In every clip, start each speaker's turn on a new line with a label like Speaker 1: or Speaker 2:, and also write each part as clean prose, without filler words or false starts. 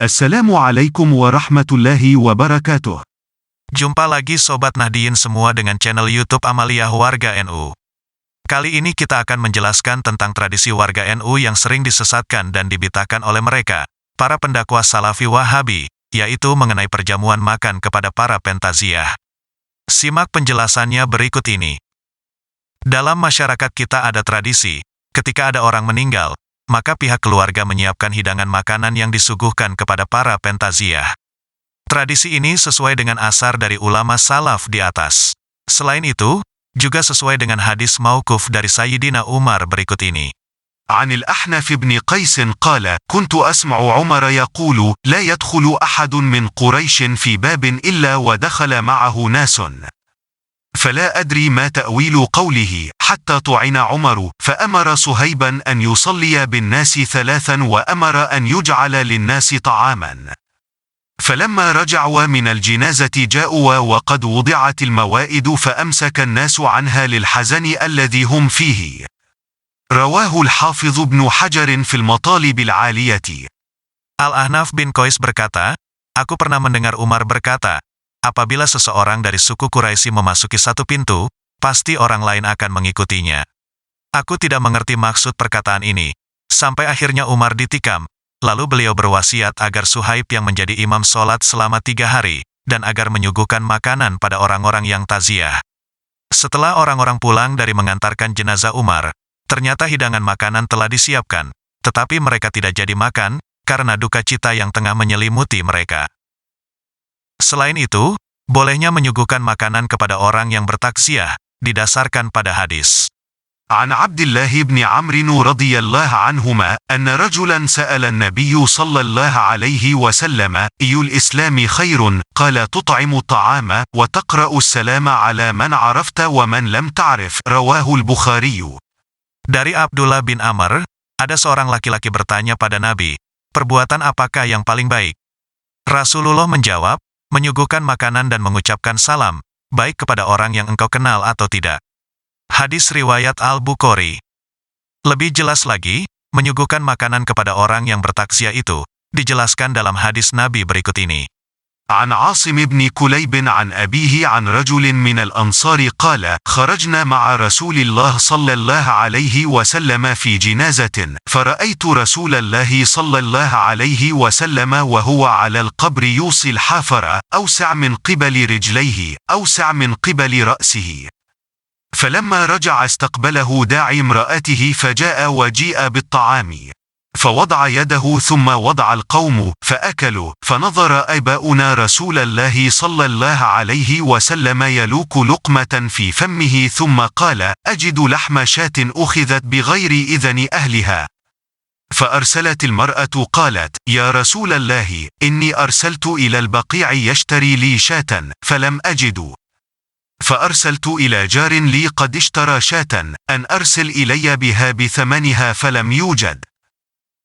Speaker 1: Assalamualaikum warahmatullahi wabarakatuh.
Speaker 2: Jumpa lagi Sobat Nahdien semua dengan channel YouTube Amaliyah Warga NU. Kali ini kita akan menjelaskan tentang tradisi warga NU yang sering disesatkan dan dibid'ahkan oleh mereka, para pendakwah Salafi Wahabi, yaitu mengenai perjamuan makan kepada para pentaziah. Simak penjelasannya berikut ini. Dalam masyarakat kita ada tradisi, ketika ada orang meninggal, maka pihak keluarga menyiapkan hidangan makanan yang disuguhkan kepada para pentaziah. Tradisi ini sesuai dengan asar dari ulama salaf di atas. Selain itu, juga sesuai dengan hadis mauquf dari Sayyidina Umar berikut ini.
Speaker 1: عن الأحنف بن قيس قال: كنت أسمع عمر يقول: لا يدخل أحد من قريش في باب إلا ودخل معه ناس. فلا أدري ما تأويل قوله حتى طعن عمر فأمر صهيبا أن يصلي بالناس 3 وأمر أن يجعل للناس طعاما. فلما رجعوا من الجنازة جاءوا وقد وضعت الموائد فأمسك الناس عنها للحزن الذي هم فيه. رواه الحافظ ابن حجر في المطالب العالية.
Speaker 2: Al-Ahnaf bin Qais berkata, aku pernah mendengar Umar berkata, apabila seseorang dari suku Quraisy memasuki satu pintu, pasti orang lain akan mengikutinya. Aku tidak mengerti maksud perkataan ini, sampai akhirnya Umar ditikam, lalu beliau berwasiat agar Suhaib yang menjadi imam sholat selama 3 hari, dan agar menyuguhkan makanan pada orang-orang yang taziah. Setelah orang-orang pulang dari mengantarkan jenazah Umar, ternyata hidangan makanan telah disiapkan, tetapi mereka tidak jadi makan, karena duka cita yang tengah menyelimuti mereka. Selain itu, bolehnya menyuguhkan makanan kepada orang yang bertaksiah, didasarkan pada hadis.
Speaker 1: عن عبد الله بن عمرو رضي الله عنهما أن رجلا سأل النبي صلى الله عليه وسلم: أي الإسلام خير؟ قال: تطعم الطعام وتقرأ السلام على من عرفت ومن لم تعرف. رواه البخاري.
Speaker 2: Dari Abdullah bin Amr, ada seorang laki-laki bertanya pada Nabi, perbuatan apakah yang paling baik? Rasulullah menjawab, menyuguhkan makanan dan mengucapkan salam, baik kepada orang yang engkau kenal atau tidak. Hadis riwayat Al-Bukhari. Lebih jelas lagi, menyuguhkan makanan kepada orang yang bertaksiah itu, dijelaskan dalam hadis Nabi berikut ini.
Speaker 1: عن عاصم بن كليب عن أبيه عن رجل من الأنصار قال: خرجنا مع رسول الله صلى الله عليه وسلم في جنازة، فرأيت رسول الله صلى الله عليه وسلم وهو على القبر يوصي الحافر: أوسع من قبل رجليه، أوسع من قبل رأسه. فلما رجع استقبله داعي امرأته فجاء وجيء بالطعام، فوضع يده ثم وضع القوم فأكلوا، فنظر آباؤنا رسول الله صلى الله عليه وسلم يلوك لقمة في فمه ثم قال: أجد لحم شاة أخذت بغير إذن أهلها. فأرسلت المرأة قالت: يا رسول الله، إني أرسلت إلى البقيع يشتري لي شاة فلم أجد، فأرسلت إلى جار لي قد اشترى شاة أن أرسل إلي بها بثمنها فلم يوجد،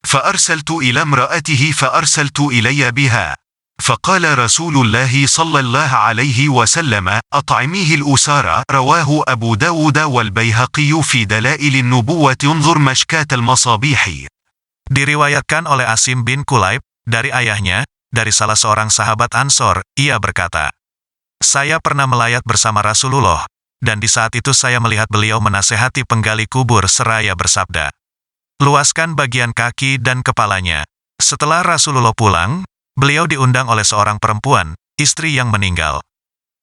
Speaker 1: فأرسلت إلى امرأته فأرسلت إلي بها، فقال رسول الله صلى الله عليه وسلم: أطعميه الأسارى. رواه أبو داود والبيهقي في دلائل النبوة انظر مشكاة المصابيح.
Speaker 2: Diriwayatkan oleh Asim bin Kulaib, dari ayahnya, dari salah seorang sahabat Ansor, ia berkata, saya pernah melayat bersama Rasulullah, dan di saat itu saya melihat beliau menasehati penggali kubur seraya bersabda, luaskan bagian kaki dan kepalanya. Setelah Rasulullah pulang, beliau diundang oleh seorang perempuan, istri yang meninggal.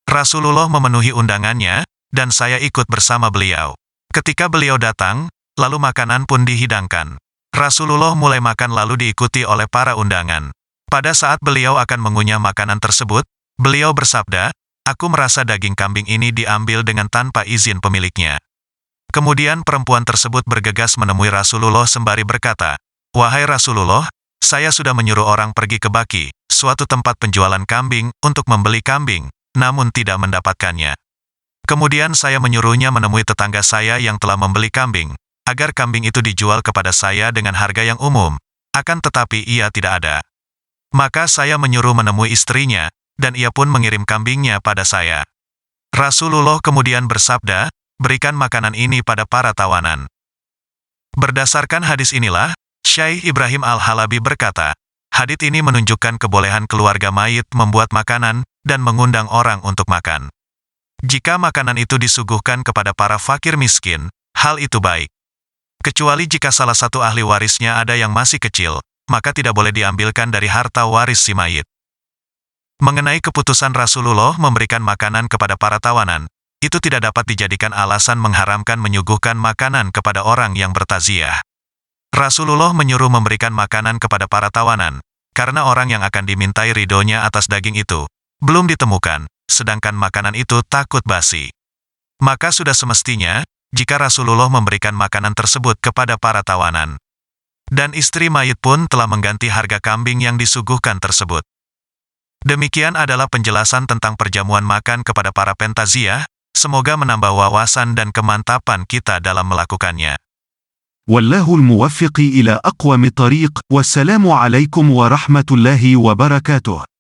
Speaker 2: Rasulullah memenuhi undangannya, dan saya ikut bersama beliau. Ketika beliau datang, lalu makanan pun dihidangkan. Rasulullah mulai makan lalu diikuti oleh para undangan. Pada saat beliau akan mengunyah makanan tersebut, beliau bersabda, aku merasa daging kambing ini diambil dengan tanpa izin pemiliknya. Kemudian perempuan tersebut bergegas menemui Rasulullah sembari berkata, wahai Rasulullah, saya sudah menyuruh orang pergi ke Baki, suatu tempat penjualan kambing, untuk membeli kambing, namun tidak mendapatkannya. Kemudian saya menyuruhnya menemui tetangga saya yang telah membeli kambing, agar kambing itu dijual kepada saya dengan harga yang umum, akan tetapi ia tidak ada. Maka saya menyuruh menemui istrinya, dan ia pun mengirim kambingnya pada saya. Rasulullah kemudian bersabda, berikan makanan ini pada para tawanan. Berdasarkan hadis inilah, Syekh Ibrahim Al-Halabi berkata, hadits ini menunjukkan kebolehan keluarga mayit membuat makanan dan mengundang orang untuk makan. Jika makanan itu disuguhkan kepada para fakir miskin, hal itu baik. Kecuali jika salah satu ahli warisnya ada yang masih kecil, maka tidak boleh diambilkan dari harta waris si mayit. Mengenai keputusan Rasulullah memberikan makanan kepada para tawanan, itu tidak dapat dijadikan alasan mengharamkan menyuguhkan makanan kepada orang yang bertaziah. Rasulullah menyuruh memberikan makanan kepada para tawanan, karena orang yang akan dimintai ridhonya atas daging itu belum ditemukan, sedangkan makanan itu takut basi. Maka sudah semestinya, jika Rasulullah memberikan makanan tersebut kepada para tawanan. Dan istri mayit pun telah mengganti harga kambing yang disuguhkan tersebut. Demikian adalah penjelasan tentang perjamuan makan kepada para pentaziah, semoga menambah wawasan dan kemantapan kita dalam melakukannya.
Speaker 1: والله الموفق إلى أقوم الطريق والسلام عليكم ورحمة الله وبركاته.